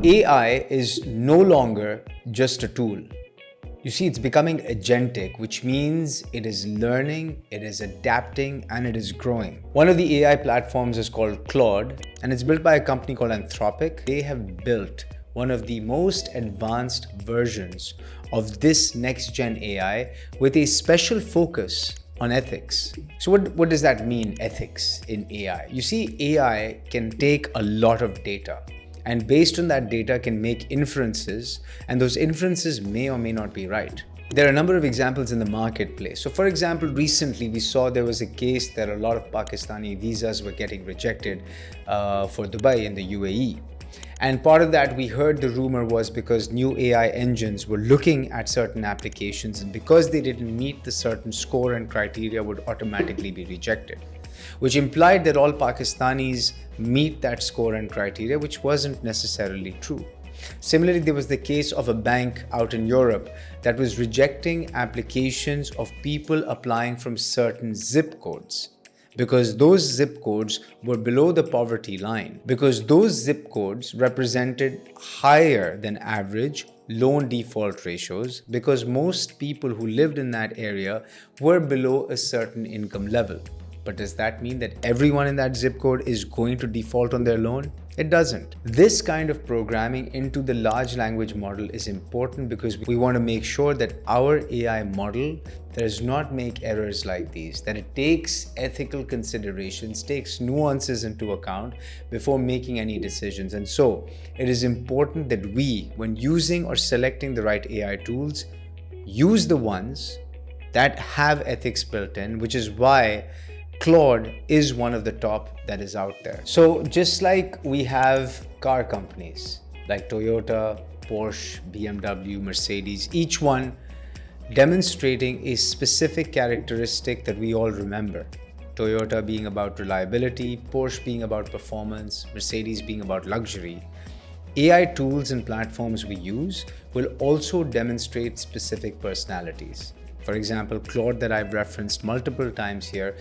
AI is no longer just a tool. You see, it's becoming agentic, which means it is learning, it is adapting, and it is growing. One of the AI platforms is called Claude, and it's built by a company called Anthropic. They have built one of the most advanced versions of this next-gen AI with a special focus on ethics. So what does that mean, ethics in AI? You see, AI can take a lot of data, and based on that data can make inferences, and those inferences may or may not be right. There are a number of examples in the marketplace. So for example, recently we saw there was a case that a lot of Pakistani visas were getting rejected for Dubai in the UAE. And part of that, we heard the rumor was because new AI engines were looking at certain applications, and because they didn't meet the certain score and criteria would automatically be rejected, which implied that all Pakistanis meet that score and criteria, which wasn't necessarily true. Similarly, there was the case of a bank out in Europe that was rejecting applications of people applying from certain zip codes, because those zip codes were below the poverty line, because those zip codes represented higher than average loan default ratios, because most people who lived in that area were below a certain income level. But does that mean that everyone in that zip code is going to default on their loan? It doesn't. This kind of programming into the large language model is important because we want to make sure that our AI model does not make errors like these, that it takes ethical considerations, takes nuances into account before making any decisions. And so it is important that we, when using or selecting the right AI tools, use the ones that have ethics built in, which is why Claude is one of the top that is out there. So just like we have car companies like Toyota, Porsche, BMW, Mercedes, each one demonstrating a specific characteristic that we all remember. Toyota being about reliability, Porsche being about performance, Mercedes being about luxury. AI tools and platforms we use will also demonstrate specific personalities. For example, Claude, that I've referenced multiple times here,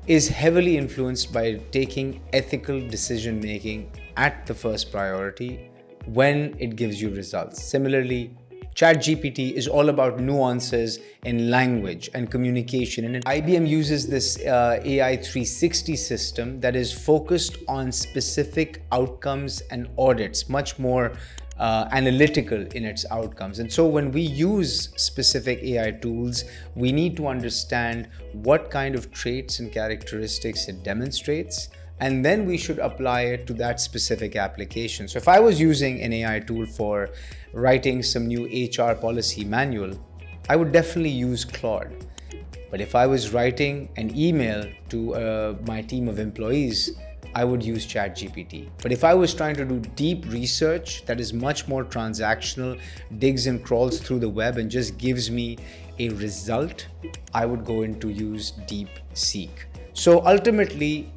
is heavily influenced by taking ethical decision making at the first priority when it gives you results. Similarly, ChatGPT is all about nuances in language and communication. And IBM uses this AI 360 system that is focused on specific outcomes and audits, much more analytical in its outcomes. And so when we use specific AI tools, we need to understand what kind of traits and characteristics it demonstrates, and then we should apply it to that specific application. So if I was using an AI tool for writing some new HR policy manual, I would definitely use Claude. But if I was writing an email to my team of employees, I would use ChatGPT. But if I was trying to do deep research that is much more transactional, digs and crawls through the web and just gives me a result, I would go into use DeepSeek. So ultimately,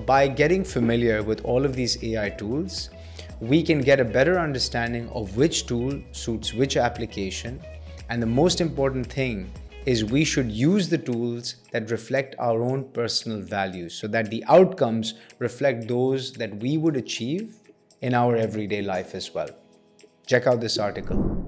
by getting familiar with all of these AI tools, we can get a better understanding of which tool suits which application. And the most important thing is we should use the tools that reflect our own personal values so that the outcomes reflect those that we would achieve in our everyday life as well. Check out this article.